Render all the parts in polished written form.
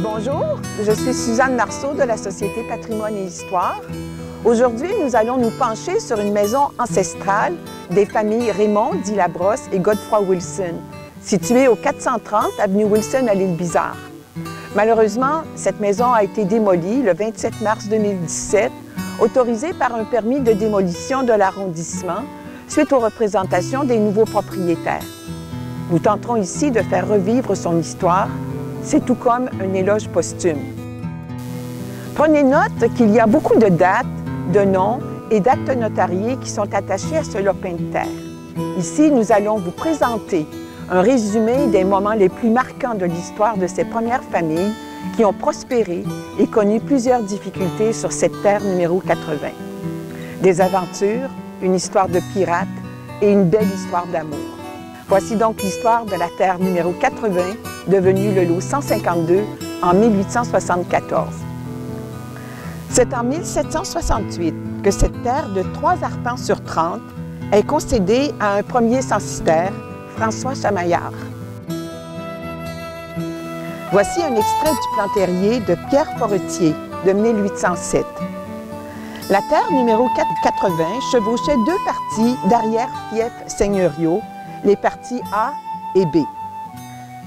Bonjour, je suis Suzanne Marceau de la Société Patrimoine et Histoire. Aujourd'hui, nous allons nous pencher sur une maison ancestrale des familles Raymond, dit Labrosse et Godefroy Wilson, située au 430 avenue Wilson à l'Île-Bizarre. Malheureusement, cette maison a été démolie le 27 mars 2017, autorisée par un permis de démolition de l'arrondissement suite aux représentations des nouveaux propriétaires. Nous tenterons ici de faire revivre son histoire. C'est tout comme un éloge posthume. Prenez note qu'il y a beaucoup de dates, de noms et d'actes notariés qui sont attachés à ce lopin de terre. Ici, nous allons vous présenter un résumé des moments les plus marquants de l'histoire de ces premières familles qui ont prospéré et connu plusieurs difficultés sur cette terre numéro 80. Des aventures, une histoire de pirates et une belle histoire d'amour. Voici donc l'histoire de la terre numéro 80, devenue le lot 152 en 1874. C'est en 1768 que cette terre de 3 arpents sur 30 est concédée à un premier censitaire, François Chamaillard. Voici un extrait du plan terrier de Pierre Foretier de 1807. La terre numéro 480 chevauchait 2 parties d'arrière-fiefs seigneuriaux, les parties A et B.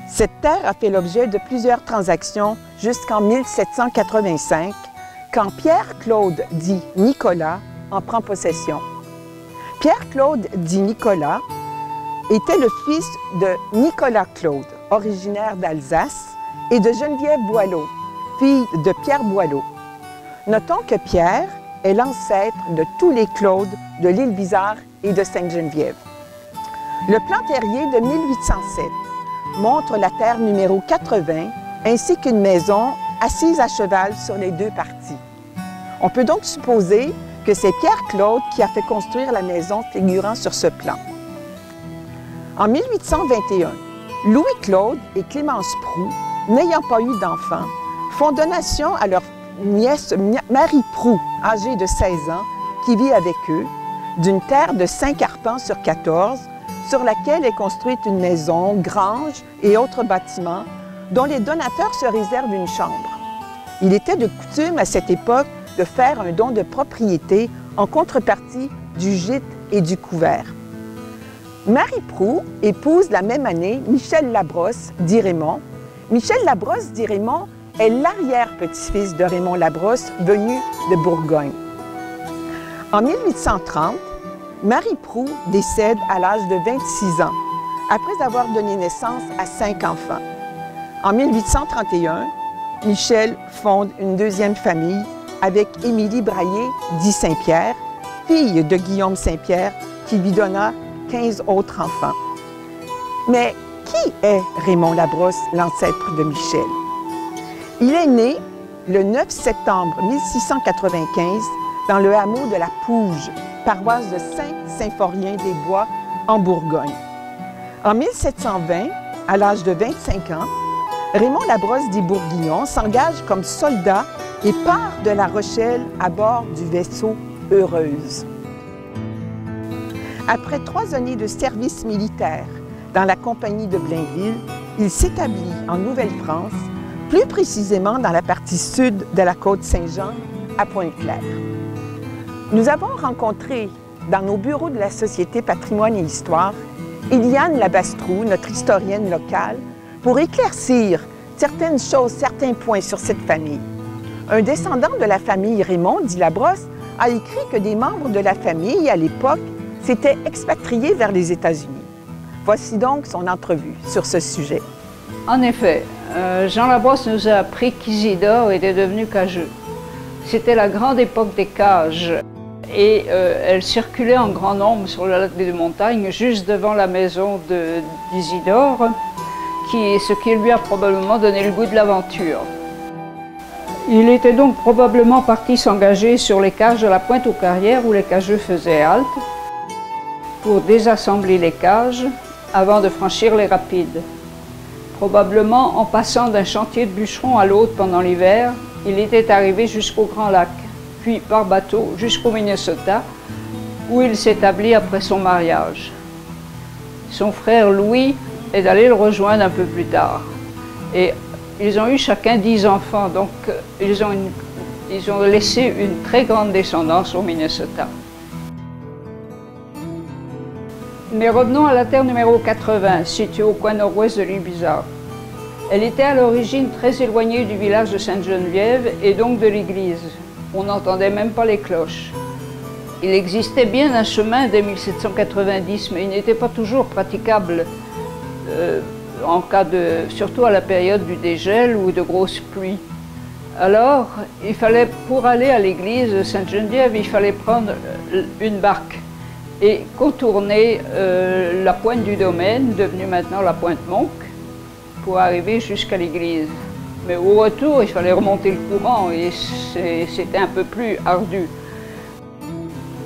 Cette terre a fait l'objet de plusieurs transactions jusqu'en 1785, quand Pierre-Claude dit Nicolas en prend possession. Pierre-Claude dit Nicolas était le fils de Nicolas Claude, originaire d'Alsace, et de Geneviève Boileau, fille de Pierre Boileau. Notons que Pierre est l'ancêtre de tous les Claudes de l'Île-Bizarre et de Sainte-Geneviève. Le plan terrier de 1807 montre la terre numéro 80 ainsi qu'une maison assise à cheval sur les 2 parties. On peut donc supposer que c'est Pierre-Claude qui a fait construire la maison figurant sur ce plan. En 1821, Louis-Claude et Clémence Proux, n'ayant pas eu d'enfants, font donation à leur nièce Marie Proux, âgée de 16 ans, qui vit avec eux, d'une terre de 5 arpents sur 14, sur laquelle est construite une maison, grange et autres bâtiments, dont les donateurs se réservent une chambre. Il était de coutume à cette époque de faire un don de propriété en contrepartie du gîte et du couvert. Marie Proux épouse la même année Michel Labrosse, dit Raymond. Michel Labrosse, dit Raymond, est l'arrière-petit-fils de Raymond Labrosse, venu de Bourgogne. En 1830, Marie Proux décède à l'âge de 26 ans, après avoir donné naissance à 5 enfants. En 1831, Michel fonde une deuxième famille avec Émilie Braillé, dit Saint-Pierre, fille de Guillaume Saint-Pierre, qui lui donna 15 autres enfants. Mais qui est Raymond Labrosse, l'ancêtre de Michel? Il est né le 9 septembre 1695 dans le hameau de la Pouge, paroisse de Saint-Symphorien-des-Bois, en Bourgogne. En 1720, à l'âge de 25 ans, Raymond Labrosse dit Bourguignon s'engage comme soldat et part de La Rochelle à bord du vaisseau Heureuse. Après 3 années de service militaire dans la compagnie de Blainville, il s'établit en Nouvelle-France, plus précisément dans la partie sud de la côte Saint-Jean, à Pointe-Claire. Nous avons rencontré dans nos bureaux de la Société Patrimoine et Histoire Eliane Labastroux, notre historienne locale, pour éclaircir certaines choses, certains points sur cette famille. Un descendant de la famille Raymond, dit Labrosse, a écrit que des membres de la famille, à l'époque, s'étaient expatriés vers les États-Unis. Voici donc son entrevue sur ce sujet. En effet, Jean Labrosse nous a appris qu'Isidore était devenu cageux. C'était la grande époque des cages et elle circulait en grand nombre sur le lac des Deux-Montagnes, juste devant la maison d'Isidore, ce qui lui a probablement donné le goût de l'aventure. Il était donc probablement parti s'engager sur les cages de la Pointe-aux-Carrières où les cageux faisaient halte pour désassembler les cages avant de franchir les rapides. Probablement en passant d'un chantier de bûcheron à l'autre pendant l'hiver, il était arrivé jusqu'au Grand Lac, puis par bateau jusqu'au Minnesota, où il s'établit après son mariage. Son frère Louis est allé le rejoindre un peu plus tard. Et Ils ont eu chacun 10 enfants, donc ils ont laissé une très grande descendance au Minnesota. Mais revenons à la terre numéro 80, située au coin nord-ouest de l'île Bizarre. Elle était à l'origine très éloignée du village de Sainte-Geneviève et donc de l'église. On n'entendait même pas les cloches. Il existait bien un chemin dès 1790, mais il n'était pas toujours praticable, surtout à la période du dégel ou de grosses pluies. Alors, pour aller à l'église de Sainte-Geneviève, il fallait prendre une barque et contourner la pointe du domaine, devenue maintenant la pointe Monc, pour arriver jusqu'à l'église. Mais au retour, il fallait remonter le courant et c'était un peu plus ardu.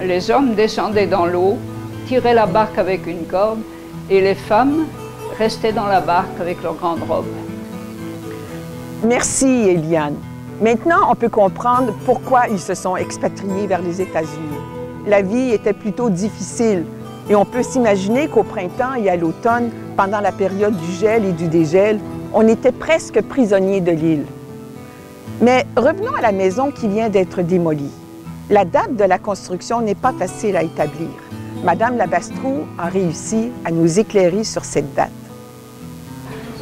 Les hommes descendaient dans l'eau, tiraient la barque avec une corde et les femmes restaient dans la barque avec leurs grandes robes. Merci, Eliane. Maintenant, on peut comprendre pourquoi ils se sont expatriés vers les États-Unis. La vie était plutôt difficile et on peut s'imaginer qu'au printemps et à l'automne, pendant la période du gel et du dégel, on était presque prisonniers de l'île. Mais revenons à la maison qui vient d'être démolie. La date de la construction n'est pas facile à établir. Madame Labastreau a réussi à nous éclairer sur cette date.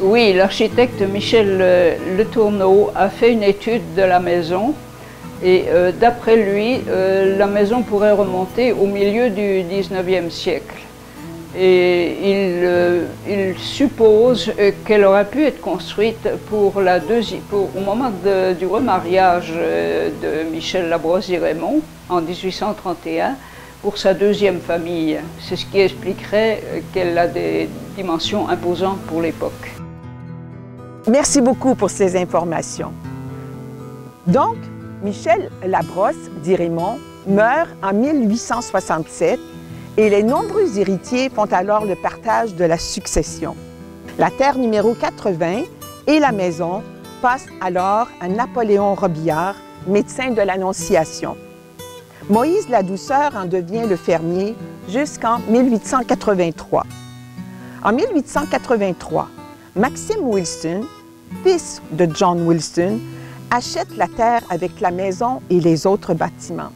Oui, l'architecte Michel Letourneau a fait une étude de la maison et d'après lui, la maison pourrait remonter au milieu du 19e siècle. Et il suppose qu'elle aurait pu être construite au moment du remariage de Michel Labrosse-Raymond en 1831 pour sa deuxième famille. C'est ce qui expliquerait qu'elle a des dimensions imposantes pour l'époque. Merci beaucoup pour ces informations. Donc, Michel Labrosse-Raymond meurt en 1867 et les nombreux héritiers font alors le partage de la succession. La terre numéro 80 et la maison passent alors à Napoléon Robillard, médecin de l'Annonciation. Moïse Ladouceur en devient le fermier jusqu'en 1883. En 1883, Maxime Wilson, fils de John Wilson, achète la terre avec la maison et les autres bâtiments.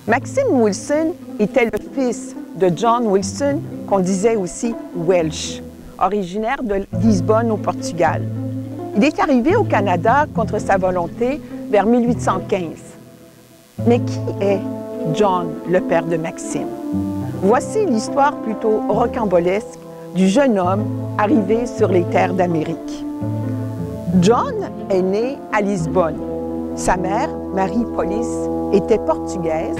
Maxime Wilson était le fils de John Wilson, qu'on disait aussi Welsh, originaire de Lisbonne au Portugal. Il est arrivé au Canada contre sa volonté vers 1815. Mais qui est John, le père de Maxime? Voici l'histoire plutôt rocambolesque du jeune homme arrivé sur les terres d'Amérique. John est né à Lisbonne. Sa mère, Marie Police, était portugaise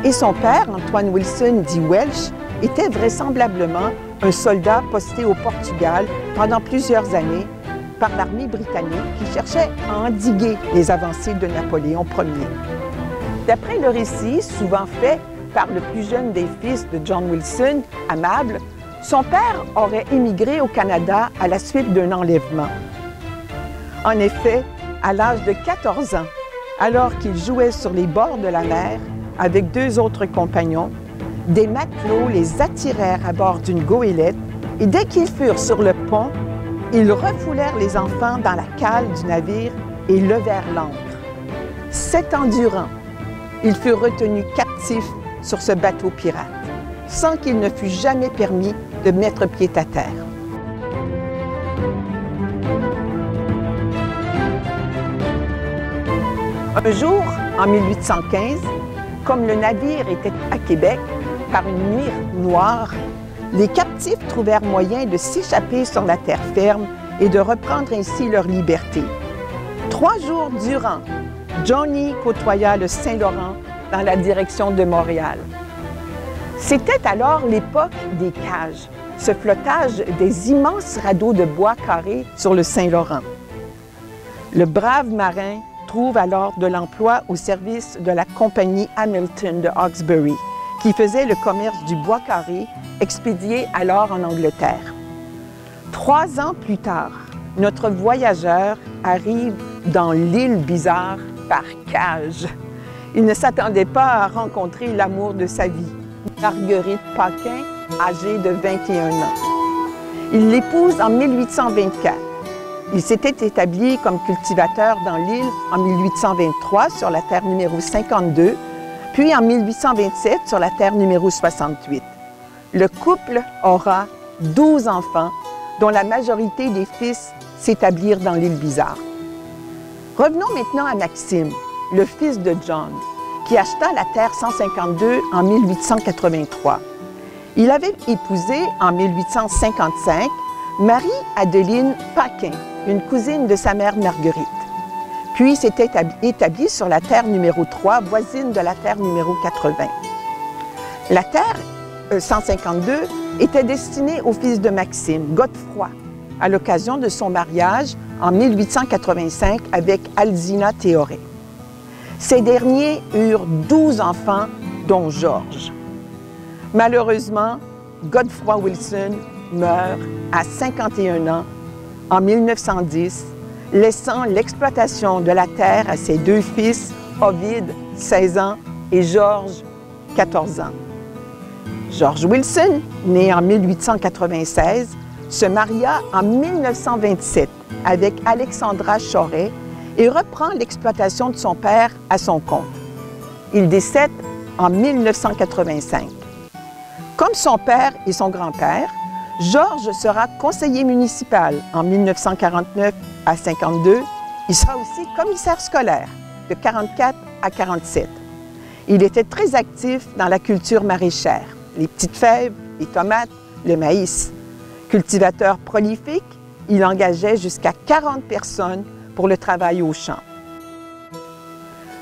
et son père, Antoine Wilson, dit Welsh, était vraisemblablement un soldat posté au Portugal pendant plusieurs années par l'armée britannique qui cherchait à endiguer les avancées de Napoléon Ier. D'après le récit, souvent fait par le plus jeune des fils de John Wilson, Amable, son père aurait émigré au Canada à la suite d'un enlèvement. En effet, à l'âge de 14 ans, alors qu'il jouait sur les bords de la mer avec deux autres compagnons, des matelots les attirèrent à bord d'une goélette et dès qu'ils furent sur le pont, ils refoulèrent les enfants dans la cale du navire et levèrent l'ancre. 7 ans durant, ils furent retenus captifs sur ce bateau pirate, sans qu'il ne fût jamais permis de mettre pied à terre. Un jour, en 1815, comme le navire était à Québec par une nuit noire, les captifs trouvèrent moyen de s'échapper sur la terre ferme et de reprendre ainsi leur liberté. 3 jours durant, Johnny côtoya le Saint-Laurent dans la direction de Montréal. C'était alors l'époque des cages, ce flottage des immenses radeaux de bois carrés sur le Saint-Laurent. Le brave marin trouve alors de l'emploi au service de la compagnie Hamilton de Hawkesbury, qui faisait le commerce du bois carré expédié alors en Angleterre. 3 ans plus tard, notre voyageur arrive dans l'île Bizarre par cage. Il ne s'attendait pas à rencontrer l'amour de sa vie, Marguerite Paquin, âgée de 21 ans. Il l'épouse en 1824. Il s'était établi comme cultivateur dans l'île en 1823 sur la terre numéro 52, puis en 1827 sur la terre numéro 68. Le couple aura 12 enfants, dont la majorité des fils s'établirent dans l'île Bizarre. Revenons maintenant à Maxime, le fils de John, qui acheta la terre 152 en 1883. Il avait épousé en 1855 Marie-Adeline Paquin, une cousine de sa mère Marguerite. Puis s'était établi sur la terre numéro 3, voisine de la terre numéro 80. La terre 152 était destinée au fils de Maxime, Godefroy, à l'occasion de son mariage en 1885 avec Alzina Théoret. Ces derniers eurent 12 enfants, dont Georges. Malheureusement, Godefroy Wilson meurt à 51 ans en 1910, laissant l'exploitation de la terre à ses deux fils, Ovide, 16 ans, et Georges, 14 ans. George Wilson, né en 1896, se maria en 1927 avec Alexandra Choret et reprend l'exploitation de son père à son compte. Il décède en 1985. Comme son père et son grand-père, Georges sera conseiller municipal en 1949 à 52. Il sera aussi commissaire scolaire de 44 à 47. Il était très actif dans la culture maraîchère, les petites fèves, les tomates, le maïs. Cultivateur prolifique, il engageait jusqu'à 40 personnes pour le travail au champ.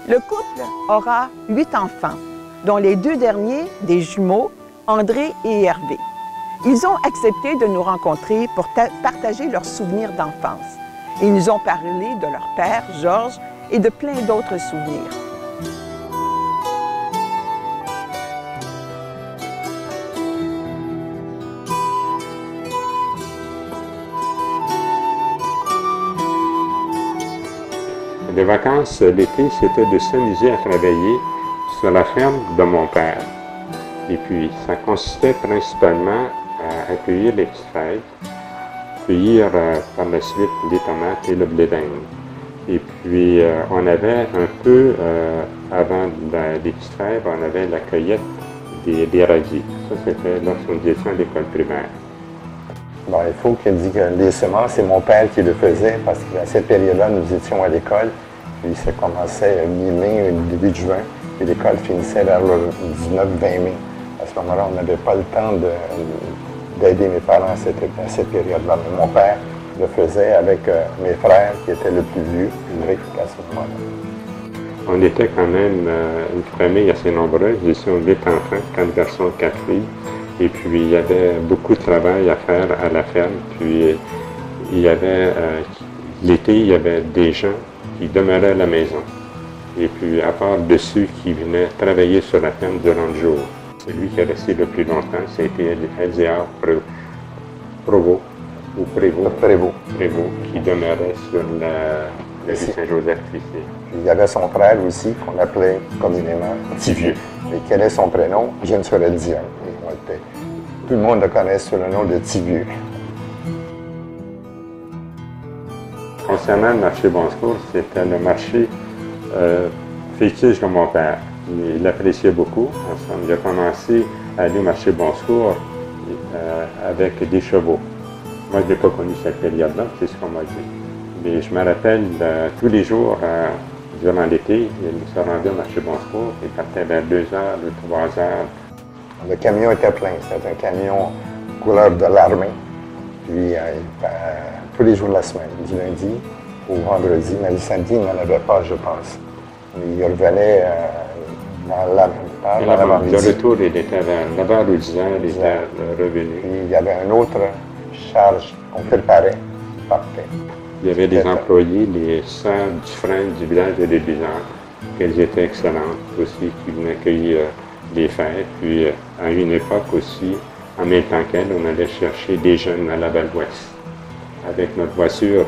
Le couple aura 8 enfants, dont les deux derniers, des jumeaux, André et Hervé. Ils ont accepté de nous rencontrer pour partager leurs souvenirs d'enfance. Ils nous ont parlé de leur père, Georges, et de plein d'autres souvenirs. Les vacances l'été, c'était de s'amuser à travailler sur la ferme de mon père. Et puis, ça consistait principalement à accueillir les petites fèves, cueillir par la suite les tomates et le blé d'Inde. Et puis, on avait un peu, avant les petites fèves, on avait la cueillette des radis. Ça, c'était lorsqu'on était à l'école primaire. Bon, il faut qu'elle dise que les semences, c'est mon père qui le faisait parce qu'à cette période-là, nous étions à l'école. Puis ça commençait mi-mai, début de juin, et l'école finissait vers le 19-20 mai. À ce moment-là, on n'avait pas le temps d'aider mes parents à cette période-là. Mais mon père le faisait avec mes frères, qui étaient le plus vieux, à ce moment-là. On était quand même une famille assez nombreuse. Nous étions 8 enfants, 4 garçons, 4 filles. Et puis, il y avait beaucoup de travail à faire à la ferme. Puis, il y avait, l'été, il y avait des gens qui demeuraient à la maison. Et puis, à part de ceux qui venaient travailler sur la ferme durant le jour. Celui qui est resté le plus longtemps, c'était Elzéar Prévost, qui demeurait sur la rue Saint-Joseph ici. Il y avait son frère aussi, qu'on appelait communément Tivieux. Et quel est son prénom? Je ne saurais le dire. Tout le monde le connaît sous le nom de Tivieux. Concernant le marché Bon Secours, c'était le marché fétiche de mon père. Il l'appréciait beaucoup. Ensemble, il a commencé à aller au marché Bon Secours avec des chevaux. Moi, je n'ai pas connu cette période-là, c'est ce qu'on m'a dit. Mais je me rappelle, tous les jours, durant l'été, il se rendait au marché Bon Secours. Il partait vers 2 heures, 3 heures. Le camion était plein. C'était un camion couleur de l'armée. Puis, tous les jours de la semaine, du lundi au vendredi. Mais le samedi, il n'en avait pas, je pense. Il revenait dans l'avant-midi. Le retour, il était vers 9h ou 10h, il était revenu. Puis, il y avait une autre charge qu'on préparait. Parfait. Il y avait des employés, les sœurs du frère du village de Bizarre, qu'elles étaient excellentes aussi, qui venaient accueillir les fêtes. Puis, à une époque aussi, en même temps qu'elle, on allait chercher des jeunes à la Val-Ouest. Avec notre voiture,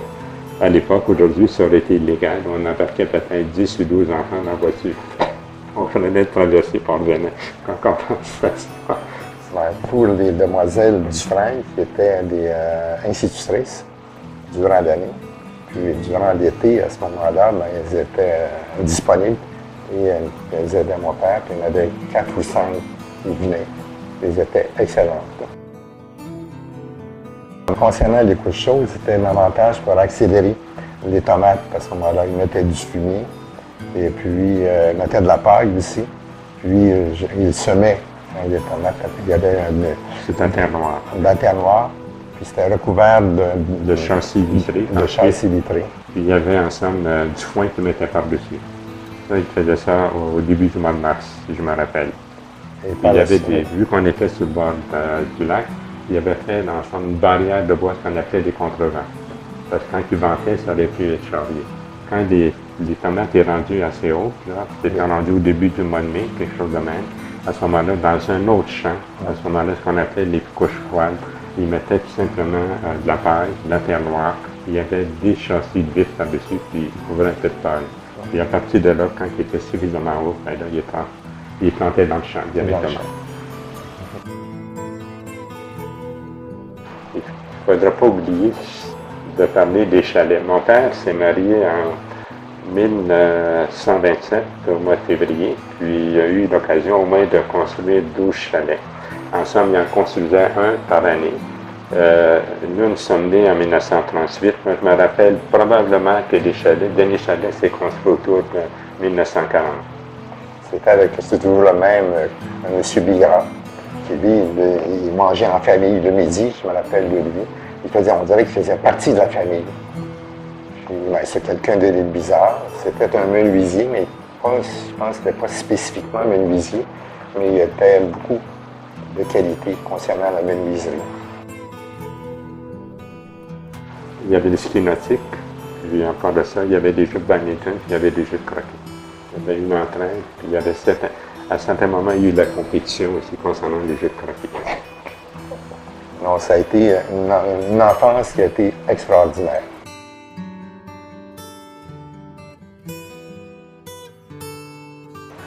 à l'époque, aujourd'hui, ça aurait été illégal. On embarquait peut-être 10 ou 12 enfants dans la voiture. On venait de traverser Port-Venin, quand on pense à ça. Pour les demoiselles Dufresne, qui étaient des institutrices durant l'année, Puis durant l'été, à ce moment-là, ben, elles étaient disponibles et elles aidaient mon père. Puis il y en avait 4 ou 5 qui venaient. Elles étaient excellentes. Concernant les couches chaudes, c'était un avantage pour accélérer les tomates, parce qu'à ce moment-là, ils mettaient du fumier et puis ils mettaient de la paille aussi. Puis ils semaient les tomates. Il y avait C'est un terre noir. Un terre noire, puis c'était recouvert De châssis vitrés. de châssis vitrés. Puis il y avait ensemble du foin qu'ils mettaient par-dessus. Ça, ils faisaient ça au début du mois de mars, si je me rappelle. Et Puis par il y la avait suite, vu qu'on était sur le bord du lac, il y avait fait dans le fond une barrière de bois qu'on appelait des contrevents. Parce que quand ils ventaient, ça aurait pu être charrié. Quand les tomates étaient rendues assez hautes, c'était rendu au début du mois de mai, quelque chose de même, à ce moment-là, dans un autre champ, à ce moment-là, ce qu'on appelait les couches froides, ils mettaient tout simplement de la paille, de la terre noire, il y avait des châssis de vis par-dessus, puis ils couvraient un peu de paille. Et à partir de là, quand il était suffisamment haut, ben là, il plantait dans le champ directement. Il ne faudra pas oublier de parler des chalets. Mon père s'est marié en 1927, au mois de février, puis il a eu l'occasion au moins de construire 12 chalets. Ensemble, il en construisait un par année. Nous, nous sommes nés en 1938. Moi, je me rappelle probablement que le dernier chalet s'est construit autour de 1940. C'était toujours le même, M. Bigra, qui lui, il mangeait en famille le midi, je me rappelle de lui. On dirait qu'il faisait partie de la famille. Ben, c'est quelqu'un de bizarre. C'était un menuisier, mais je pense que ce n'était pas spécifiquement un menuisier, mais il y avait beaucoup de qualité concernant la menuiserie. Il y avait des skis nautiques, puis encore de ça, il y avait des jeux de badminton, puis il y avait des jeux de croquet. Il y avait une entraîne, puis il y avait à certains moments, il y a eu de la compétition aussi concernant les jeux de croquet. Non, ça a été une enfance qui a été extraordinaire.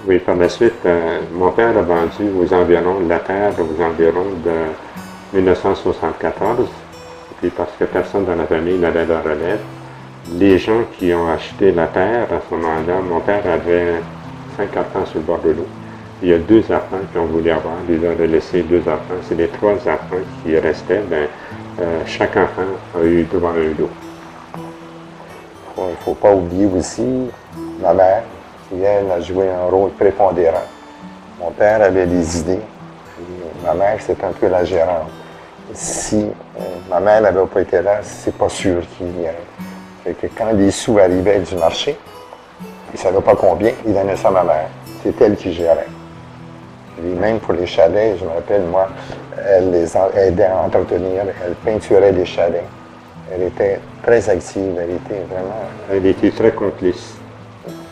Oui, par la suite, mon père a vendu aux environs de la terre aux environs de 1974, puis parce que personne dans la famille n'avait la relève. Les gens qui ont acheté la terre à ce moment-là, mon père avait 50 ans sur le bord de l'eau. Il y a 2 enfants qui ont voulu avoir, il leur a laissé 2 enfants. C'est les 3 enfants qui restaient, chaque enfant a eu droit à un lot. Il ne faut pas oublier aussi ma mère, qui elle a joué un rôle prépondérant. Mon père avait des idées, puis ma mère c'est un peu la gérante. Si ma mère n'avait pas été là, c'est pas sûr qu'il y ait. Fait que quand les sous arrivaient du marché, il ne savait pas combien, il donnait ça à ma mère. C'est elle qui gérait. Et même pour les chalets, je me rappelle, moi, elle les aidait à entretenir, elle peinturait les chalets. Elle était très active, elle était vraiment... Elle était très complice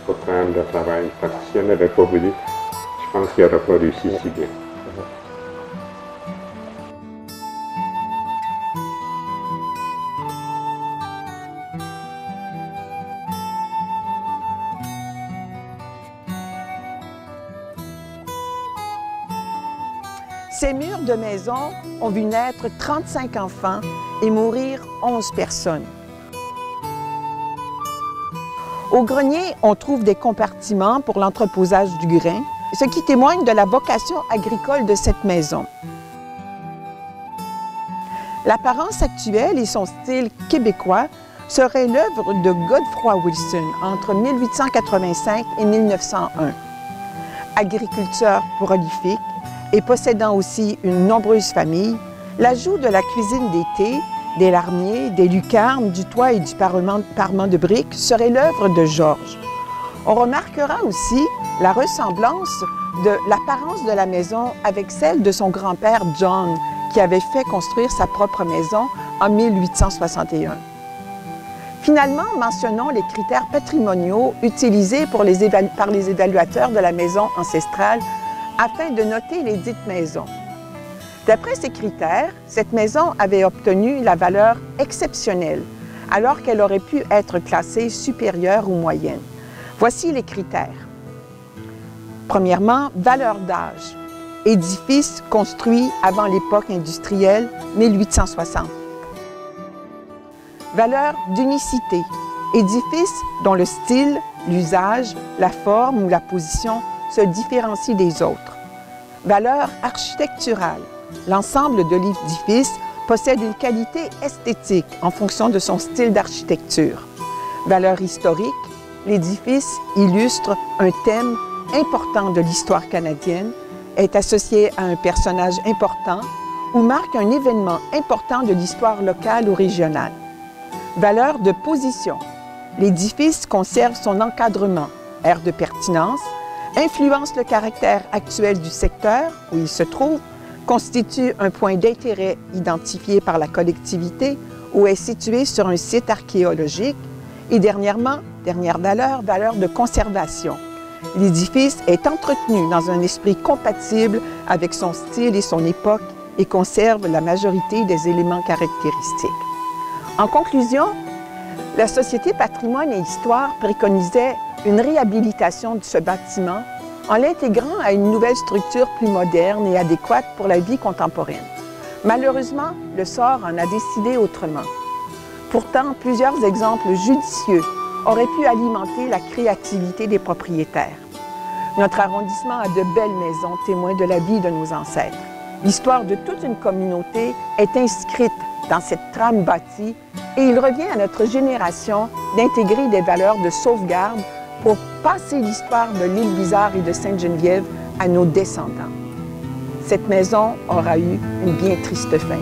pour faire le travail, parce que si elle n'avait pas voulu, je pense qu'il n'aurait pas réussi si bien. Ces murs de maison ont vu naître 35 enfants et mourir 11 personnes. Au grenier, on trouve des compartiments pour l'entreposage du grain, ce qui témoigne de la vocation agricole de cette maison. L'apparence actuelle et son style québécois seraient l'œuvre de Godefroy Wilson entre 1885 et 1901. Agriculteur prolifique et possédant aussi une nombreuse famille, l'ajout de la cuisine d'été, des larmiers, des lucarnes, du toit et du parement de briques serait l'œuvre de Georges. On remarquera aussi la ressemblance de l'apparence de la maison avec celle de son grand-père John, qui avait fait construire sa propre maison en 1861. Finalement, mentionnons les critères patrimoniaux utilisés par les évaluateurs de la maison ancestrale afin de noter les dites maisons. D'après ces critères, cette maison avait obtenu la valeur exceptionnelle, alors qu'elle aurait pu être classée supérieure ou moyenne. Voici les critères. Premièrement, valeur d'âge. Édifice construit avant l'époque industrielle, 1860. Valeur d'unicité. édifice dont le style, l'usage, la forme ou la position se différencient des autres. Valeur architecturale. L'ensemble de l'édifice possède une qualité esthétique en fonction de son style d'architecture. Valeur historique. L'édifice illustre un thème important de l'histoire canadienne, est associé à un personnage important ou marque un événement important de l'histoire locale ou régionale. Valeur de position. L'édifice conserve son encadrement, aire de pertinence, influence le caractère actuel du secteur où il se trouve, constitue un point d'intérêt identifié par la collectivité ou est situé sur un site archéologique et dernièrement, dernière valeur, valeur de conservation. L'édifice est entretenu dans un esprit compatible avec son style et son époque et conserve la majorité des éléments caractéristiques. En conclusion, la Société Patrimoine et Histoire préconisait une réhabilitation de ce bâtiment en l'intégrant à une nouvelle structure plus moderne et adéquate pour la vie contemporaine. Malheureusement, le sort en a décidé autrement. Pourtant, plusieurs exemples judicieux auraient pu alimenter la créativité des propriétaires. Notre arrondissement a de belles maisons témoins de la vie de nos ancêtres. L'histoire de toute une communauté est inscrite dans cette trame bâtie et il revient à notre génération d'intégrer des valeurs de sauvegarde pour passer l'histoire de l'île Bizarre et de Sainte-Geneviève à nos descendants. Cette maison aura eu une bien triste fin.